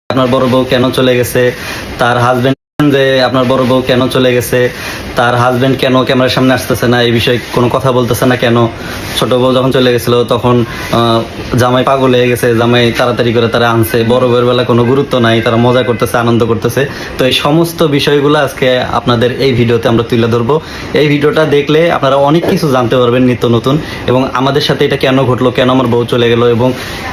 আপনার বড় বউ কেন চলে গেছে, তার হাজবেন্ড যে আপনার বড় বউ কেন চলে গেছে, তার হাজবেন্ড কেন ক্যামেরার সামনে আসতেছে না, এই বিষয়ে কোনো কথা বলতেছে না কেন। ছোট বউ যখন চলে গেছিল তখন জামাই পাগল হয়ে গেছে, জামাই তাড়াতাড়ি করে তারা আনছে, বড় বউয়ের বেলা কোনো গুরুত্ব নাই, তারা মজা করতেছে, আনন্দ করতেছে। তো এই সমস্ত বিষয়গুলো আজকে আপনাদের এই ভিডিওতে আমরা তুলে ধরবো। এই ভিডিওটা দেখলে আপনারা অনেক কিছু জানতে পারবেন নিত্য নতুন, এবং আমাদের সাথে এটা কেন ঘটলো, কেন আমার বউ চলে গেল, এবং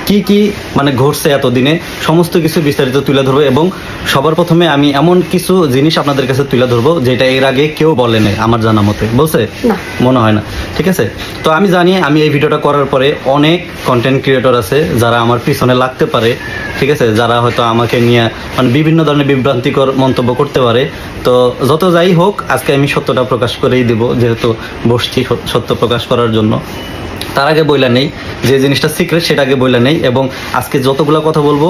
কি কি মানে ঘটছে এতদিনে, সমস্ত কিছু বিস্তারিত তুলে ধরবো। এবং সবার প্রথমে আমি এমন কিছু জিনিস আপনাদের কাছে তুলে ধরবো যেটা এর আগে কেউ বলে নাই, আমার জানা মতে। বলছে না। মনে হয় না, ঠিক আছে। তো আমি জানি আমি এই ভিডিওটা করার পরে অনেক কন্টেন্ট ক্রিয়েটর আছে যারা আমার পিছনে লাগতে পারে, ঠিক আছে, যারা হয়তো আমাকে নিয়ে মানে বিভিন্ন ধরনের বিভ্রান্তিকর মন্তব্য করতে পারে। তো যত যাই হোক, আজকে আমি সত্যটা প্রকাশ করেই দিব, যেহেতু বসছি সত্য প্রকাশ করার জন্য। তার আগে বইলা নেই যে জিনিসটা সিক্রেট, সেটা আগে বইলা নেই। এবং আজকে যতগুলো কথা বলবো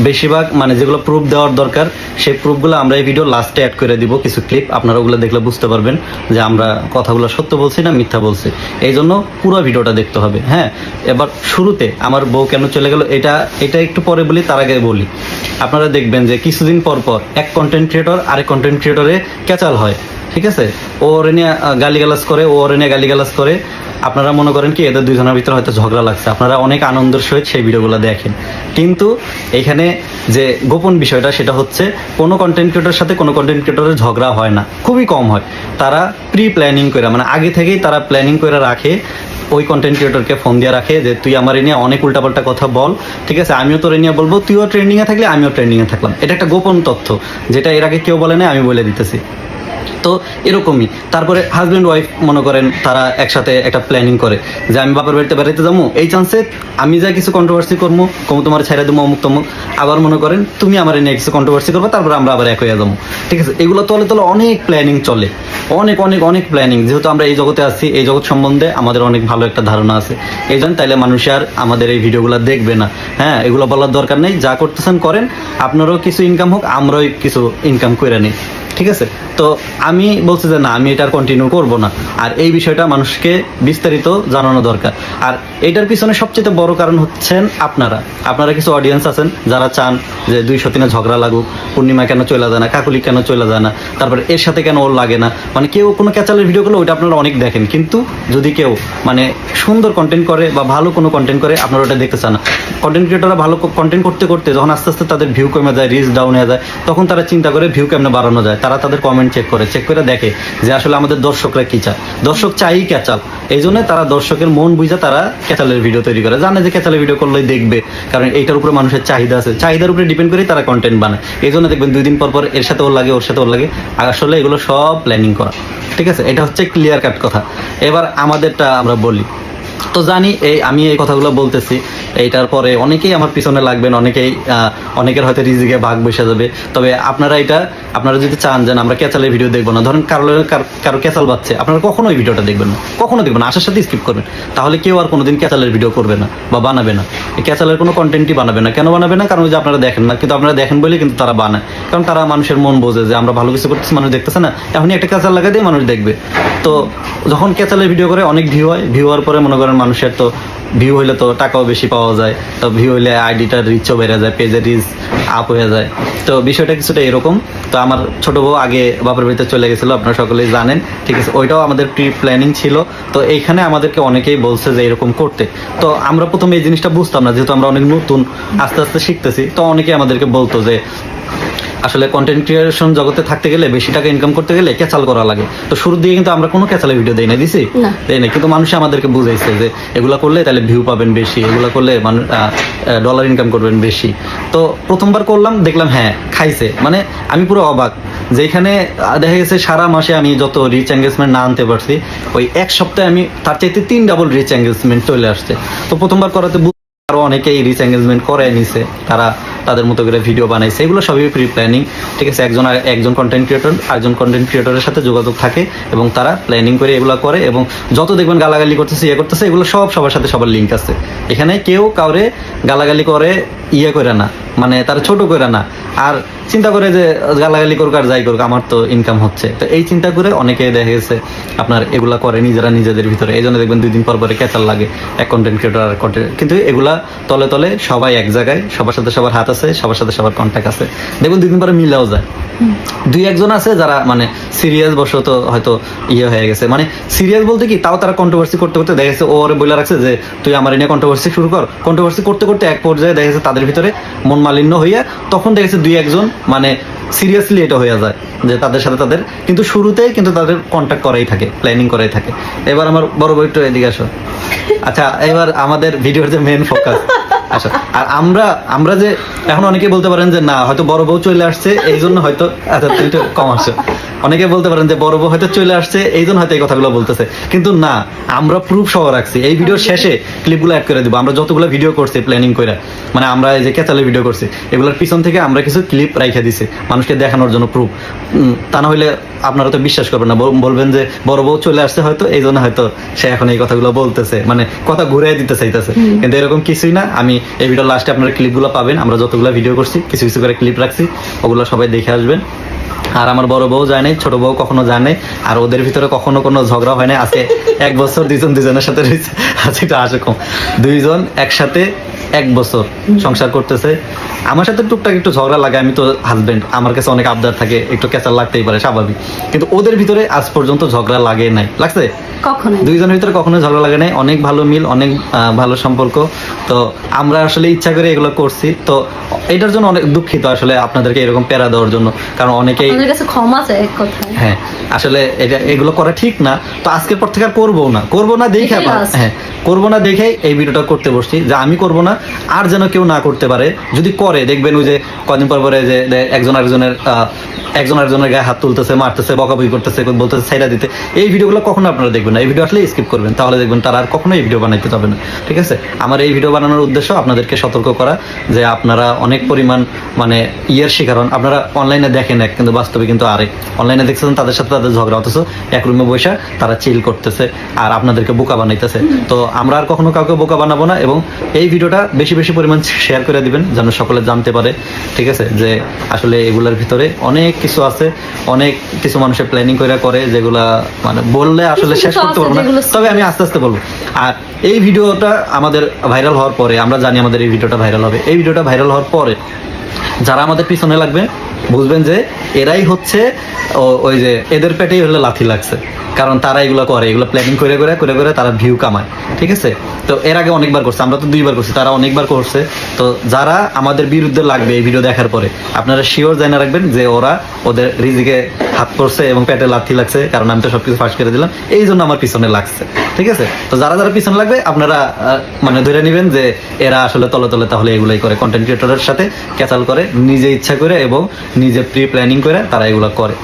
বেশিরভাগ মানে যেগুলো প্রুফ দেওয়ার দরকার, সেই প্রুফগুলো আমরা এই ভিডিও লাস্টে অ্যাড করে দিব, কিছু ক্লিপ। আপনারা ওগুলো দেখলে বুঝতে পারবেন যে আমরা কথাগুলো সত্য বলছি না মিথ্যা বলছি। এই জন্য পুরো ভিডিওটা দেখতে হবে। হ্যাঁ, এবার শুরুতে আমার বউ কেন চলে গেল এটা একটু পরে বলি, তার আগে বলি। আপনারা দেখবেন যে কিছুদিন পর পর এক কন্টেন্ট ক্রিয়েটর আরেক কন্টেন্ট ক্রিয়েটরে ক্যাচাল হয়, ঠিক আছে। ও ওরে নিয়ে গালিগালাজ করে, ও ওরে নিয়ে গালিগালাজ করে। আপনারা মনে করেন কি এদের দুজনের ভিতরে হয়তো ঝগড়া লাগছে, আপনারা অনেক আনন্দের সহিত সেই ভিডিওগুলো দেখেন। কিন্তু এখানে যে গোপন বিষয়টা সেটা হচ্ছে কোনো কন্টেন্ট ক্রিয়েটরের সাথে কোনো কন্টেন্ট ক্রিয়েটরের ঝগড়া হয় না, খুবই কম হয়। তারা প্রি প্ল্যানিং করে, মানে আগে থেকেই তারা প্ল্যানিং করে রাখে, ওই কন্টেন্ট ক্রিয়েটরকে ফোন দিয়ে রাখে যে তুই আমার এ নিয়ে অনেক উল্টাপাল্টা কথা বল, ঠিক আছে, আমিও তোর এ নিয়ে বলবো, তুইও ট্রেন্ডিংয়ে থাকলে আমিও ট্রেন্ডিংয়ে থাকলাম। এটা একটা গোপন তথ্য, যেটা এর আগে কেউ বলে না, আমি বলে দিতেছি। তো এরকমই তারপরে হাজব্যান্ড ওয়াইফ মনে করেন তারা একসাথে একটা প্ল্যানিং করে যে আমি বাপের বাড়িতে বেড়াইতে যাবো, এই চান্সে আমি যা কিছু কন্ট্রোভার্সি করবো, কমু তোমার ছেড়ে দেবো অমুক তমুক। আবার মনে করেন তুমি আমার নিয়ে কিছু কন্ট্রোভার্সি করবো, তারপরে আমরা আবার এক হয়ে যাবো, ঠিক আছে। এগুলো তলে তলে অনেক প্ল্যানিং চলে, অনেক অনেক অনেক প্ল্যানিং। যেহেতু আমরা এই জগতে আছি, এই জগৎ সম্বন্ধে আমাদের অনেক ভালো একটা ধারণা আছে, এই জন্য তাইলে মানুষ আর আমাদের এই ভিডিওগুলো দেখবে না। হ্যাঁ, এগুলো বলার দরকার নেই, যা করতেছেন করেন, আপনারও কিছু ইনকাম হোক, আমরাও কিছু ইনকাম করে নিই, ঠিক আছে। তো আমি বলছি যে না, আমি এটা কন্টিনিউ করব না। আর এই বিষয়টা মানুষকে বিস্তারিত জানানো দরকার। আর এটার পিছনে সবচেয়ে বড় কারণ হচ্ছেন আপনারা কিছু অডিয়েন্স আছেন যারা চান যে 203-এ ঝগড়া লাগুক, পূর্ণিমা কেন চলে যায় না, কাকুলি কেন চলে যায় না, তারপরে এর সাথে কেন ওর লাগে না। মানে কেউ কোনো ক্যাচালের ভিডিও করলে ওইটা আপনারা অনেক দেখেন, কিন্তু যদি কেউ মানে সুন্দর কন্টেন্ট করে বা ভালো কোনো কন্টেন্ট করে, আপনারা ওটা দেখতে চান না। কন্টেন্ট ক্রিয়েটররা ভালো কন্টেন্ট করতে করতে যখন আস্তে আস্তে তাদের ভিউ কমে যায়, রিচ ডাউন হয়ে যায়, তখন তারা চিন্তা করে ভিউ কেমনে বাড়ানো যায়। তারা তাদের কমেন্ট চেক করে দেখে যে আসলে আমাদের দর্শকরা কি চায়। দর্শক চাই ক্যাচাল, এই জন্য তারা দর্শকের মন বুঝে তারা ক্যাচালের ভিডিও তৈরি করে, জানে যে ক্যাচালের ভিডিও করলেই দেখবে, কারণ এইটার উপরে মানুষের চাহিদা আছে, চাহিদার উপরে ডিপেন্ড করে তারা কন্টেন্ট বানায়। এই জন্য দেখবেন 2 দিন পর পর এর সাথে ওর লাগে, ওর সাথে ওর লাগে। আর আসলে এগুলো সব প্ল্যানিং করা, ঠিক আছে। এটা হচ্ছে ক্লিয়ার কাট কথা। এবার আমাদেরটা আমরা বলি। তো জানি আমি এই কথাগুলো বলতেছি, এইটার পরে অনেকেই আমার পিছনে লাগবেন, অনেকের হয়তো রিজিকে ভাগ বসে যাবে। তবে আপনারা যদি চান যে আমরা ক্যাচালের ভিডিও দেখবো না, ধরেন কারো ক্যাচাল বাচ্ছে, আপনারা কখনো ওই ভিডিওটা দেখবেন না, কখনো দেখবেন না, আসার সাথে স্কিপ করবেন। তাহলে কেউ আর কোনোদিন ক্যাচালের ভিডিও করবে না বা বানাবে না, এই ক্যাচালের কোনো কন্টেন্টই বানাবে না। কেন বানাবে না? কারণ ওই যে আপনারা দেখেন না, কিন্তু আপনারা দেখেন বলে কিন্তু তারা বানায়, কারণ তারা মানুষের মন বোঝে যে আমরা ভালো কিছু করতেছি, মানুষ দেখতেছে না, এখনই একটা ক্যাচাল লাগাই দিয়ে মানুষ দেখবে। তো যখন ক্যাচালের ভিডিও করে অনেক ভিউ হয়, ভিউ হওয়ার পরে মনে করেন মানুষের তো ভিউ হইলে তো টাকাও বেশি পাওয়া যায়, তো ভিউ হইলে আইডিটার রিচও বেড়ে যায়, পেজের রিচ আপ হয়ে যায়। তো বিষয়টা কিছুটা এরকম। তো আমার ছোট বউ আগে বাপের বাড়িতে চলে গেছিলো, আপনারা সকলেই জানেন, ঠিক আছে। ওইটাও আমাদের প্রি প্ল্যানিং ছিল। তো এইখানে আমাদেরকে অনেকেই বলছে যে এরকম করতে। তো আমরা প্রথমে এই জিনিসটা বুঝতাম না, যেহেতু আমরা অনেক নতুন, আস্তে আস্তে শিখতেছি। তো অনেকেই আমাদেরকে বলতো যে আসলে কন্টেন্ট ক্রিয়েশন জগতে থাকতে গেলে, বেশি টাকা ইনকাম করতে গেলে ক্যাচাল করা লাগে। তো শুরুর দিকে কিন্তু আমরা কোনো ক্যাচালের ভিডিও দেই না, দেই না, কিন্তু মানুষ আমাদেরকে বুঝাইছে যে এগুলা করলে তাহলে ভিউ পাবেন বেশি, এগুলা করলে ডলার ইনকাম করবেন বেশি। তো প্রথমবার করলাম, দেখলাম হ্যাঁ খাইছে। মানে আমি পুরো অবাক, যেখানে দেখা গেছে সারা মাসে আমি যত রিচ এঙ্গেজমেন্ট না আনতে পারছি, ওই এক সপ্তাহে আমি তার চাইতে 3 ডাবল রিচ এঙ্গেজমেন্ট চলে আসছে। তো প্রথমবার করাতে আরো অনেকেই রিচ এঙ্গেজমেন্ট করে নিছে, তারা তাদের মতো করে ভিডিও বানাইছে। এগুলো সবই প্রি প্ল্যানিং, ঠিক আছে। একজন কন্টেন্ট ক্রিয়েটর আরেকজন কন্টেন্ট ক্রিয়েটরের সাথে যোগাযোগ থাকে এবং তারা প্ল্যানিং করে এগুলো করে। এবং যত দেখবেন গালাগালি করতেছে, করতেছে, এগুলো সবার সাথে সবার লিঙ্ক আছে। এখানে কেউ কাউরে গালাগালি করে করে না, মানে তারা ছোট করে না, আর চিন্তা করে যে গালাগালি করুক আর যাই করুক, আমার তো ইনকাম হচ্ছে। তো এই চিন্তা করে অনেকে দেখা গেছে আপনার এগুলা করে নিজেরা নিজেদের ভিতরে। এই জন্য দেখবেন 2 দিন পর পরে ক্যাচাল লাগে এক কন্টেন্ট ক্রিয়েটর আর কন্টেন্ট। কিন্তু এগুলা তলে তলে সবাই এক জায়গায়, সবার সাথে সবার হাত আছে। আছে, সবার সাথে সবার কন্ট্যাক্ট আছে, দেখুন 2 দিন পরে মিলেও যায়। 2-1 আছে যারা মানে সিরিয়াস বশত হয়তো ইয়ে হয়ে গেছে, মানে সিরিয়াস বলতে কি, তাও তারা কন্ট্রোভার্সি করতে করতে দেখা গেছে ওরে বলে রাখছে যে তুই আমার নিয়ে কন্ট্রোভার্সি শুরু কর। কন্ট্রোভার্সি করতে করতে এক পর্যায়ে দেখা গেছে তাদের ভিতরে মন মালিন্য হইয়া তখন দেখা গেছে 2-1 মানে সিরিয়াসলি এটা হয়ে যায় যে তাদের সাথে তাদের কিন্তু শুরুতেই কিন্তু তাদের কন্ট্যাক্ট করাই থাকে, প্ল্যানিং করাই থাকে। এবার আমার বড় বই একটু এদিকে আসো। আচ্ছা, এবার আমাদের ভিডিওর যে মেন ফোকাস, আচ্ছা, আর আমরা যে এখন অনেকে বলতে পারেন যে না হয়তো বড় বউ চলে আসছে এই জন্য হয়তো, আচ্ছা তুমি একটু কম আসো, অনেকে বলতে পারেন যে বড় বউ হয়তো চলে আসছে এই জন্য হয়তো এই কথাগুলো বলতেছে, কিন্তু না, আমরা প্রুফ সহ রাখছি। এই ভিডিওর শেষে ক্লিপগুলো অ্যাড করে দিব। আমরা যতগুলো ভিডিও করছি প্ল্যানিং করে, মানে আমরা এই যে কেচালে ভিডিও করছি এগুলোর পিছন থেকে আমরা কিছু ক্লিপ রাইখে দিছি মানুষকে দেখানোর জন্য, প্রুফ। তা না হইলে আপনারা তো বিশ্বাস করবেন না, বলবেন যে বড় বউ চলে আসছে হয়তো এই জন্য হয়তো সে এখন এই কথাগুলো বলতেছে, মানে কথা ঘুরে দিতে চাইতেছে, কিন্তু এরকম কিছুই না। আমি এই ভিডিওর লাস্টে আপনারা ক্লিপগুলো পাবেন, আমরা যতগুলো ভিডিও করছি কিছু কিছু করে ক্লিপ রাখছি, ওগুলো সবাই দেখে আসবেন। আর আমার বড় বউ যায় নাই, ছোট বউ কখনো যায় নাই, আর ওদের ভিতরে কখনো কোনো ঝগড়া হয় নাই। আজকে 1 বছর দুজনের সাথে রয়েছে, আজকে এটা আসে কম, 2 জন একসাথে 1 বছর সংসার করতেছে। আমার সাথে টুকটাক একটু ঝগড়া লাগে, আমি তো হাজবেন্ড, আমার কাছে অনেক আবদার থাকে, একটু ক্যাচাল লাগতেই পারে, স্বাভাবিক। কিন্তু ওদের ভিতরে আজ পর্যন্ত ঝগড়া লাগে নাই, লাগছে কখনো 2 জনের ভিতরে কখনো ঝগড়া লাগে নাই, অনেক ভালো মিল, অনেক ভালো সম্পর্ক। তো আমরা আসলে ইচ্ছা করে এগুলো করছি, তো এটার জন্য অনেক দুঃখিত আসলে আপনাদেরকে এরকম প্যারা দেওয়ার জন্য, কারণ অনেকেই আমাদের কাছে ক্ষমা চাই এক কথায়। হ্যাঁ, আসলে এগুলো করা ঠিক না। তো আজকের পর থেকে আর করবো না দেখে, এটাই last। হ্যাঁ করবো না দেখেই এই ভিডিওটা করতে বসছি, যে আমি করবো না, আর যেন কেউ না করতে পারে। যদি করে দেখবেন ওই যে কদিন পর পরে যে একজন আরেকজনের গায়ে হাত তুলতেছে, মারতেছে, বকাবকি করতেছে, বলতেছে ছাইড়া দিতে, এই ভিডিওগুলো কখনো আপনারা দেখবেন না। এই ভিডিও আসলে স্কিপ করবেন, তাহলে দেখবেন তারা আর কখনো এই ভিডিও বানাইতে যাবে না। ঠিক আছে, আমার এই ভিডিও বানানোর উদ্দেশ্য আপনাদেরকে সতর্ক করা, যে আপনারা অনেক পরিমাণ মানে ইয়ের শিকার হন। আপনারা অনলাইনে দেখেন এক, কিন্তু বাস্তবে কিন্তু আরেক। অনলাইনে দেখছেন তাদের সাথে তাদের ঝগড়া, অথচ এক রুমে বসে তারা চিল করতেছে আর আপনাদেরকে বোকা বানাইতেছে। তো আমরা আর কখনো কাউকে বোকা বানাবো না, এবং এই ভিডিওটা বেশি বেশি পরিমাণ শেয়ার করে দিবেন যেন সকলে জানতে পারে। ঠিক আছে, যে আসলে এগুলোর ভিতরে অনেক কিছু আছে, অনেক কিছু মানুষের প্ল্যানিং করে যেগুলা মানে বললে আসলে শেষ করতে পারবো না, তবে আমি আস্তে আস্তে বলবো। আর এই ভিডিওটা আমাদের ভাইরাল হওয়ার পরে, আমরা জানি আমাদের এই ভিডিওটা ভাইরাল হবে, এই ভিডিওটা ভাইরাল হওয়ার পরে যারা আমাদের পিছনে লাগবে বুঝবেন যে এরাই হচ্ছে ওই যে এদের পেটেই হলে লাথি লাগছে, কারণ তারা এগুলো করে, এগুলো প্ল্যানিং করে তারা ভিউ কামায়। ঠিক আছে, তো এর আগে অনেকবার করছে, আমরা তো 2বার করছি, তারা অনেকবার করছে। তো যারা আমাদের বিরুদ্ধে লাগবে এই ভিডিও দেখার পরে, আপনারা শিওর জানা রাখবেন যে ওরা ওদের রিজিকে হাত করছে এবং পেটে লাথি লাগছে, কারণ আমি তো সবকিছু ফাঁস করে দিলাম, এই জন্য আমার পিছনে লাগছে। ঠিক আছে, তো যারা পিছনে লাগবে আপনারা মানে ধরে নেবেন যে এরা আসলে তলে তলে তাহলে এগুলাই করে, কন্টেন্ট ক্রিয়েটরের সাথে ক্যাচাল করে, নিজে ইচ্ছা করে এবং নিজে প্রি প্ল্যানিং করে তারা এগুলো করে।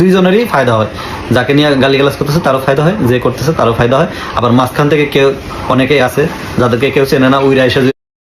দুই জনেরই ফায়দা হয়, যাকে নিয়ে গালিগালাজ করতেছে তারও ফায়দা হয়, যে করতেছে তারও ফায়দা হয়। আবার মাঝখান থেকে কেউ অনেকেই আছে যাদেরকে কেউ চেনে না, উইরা এসে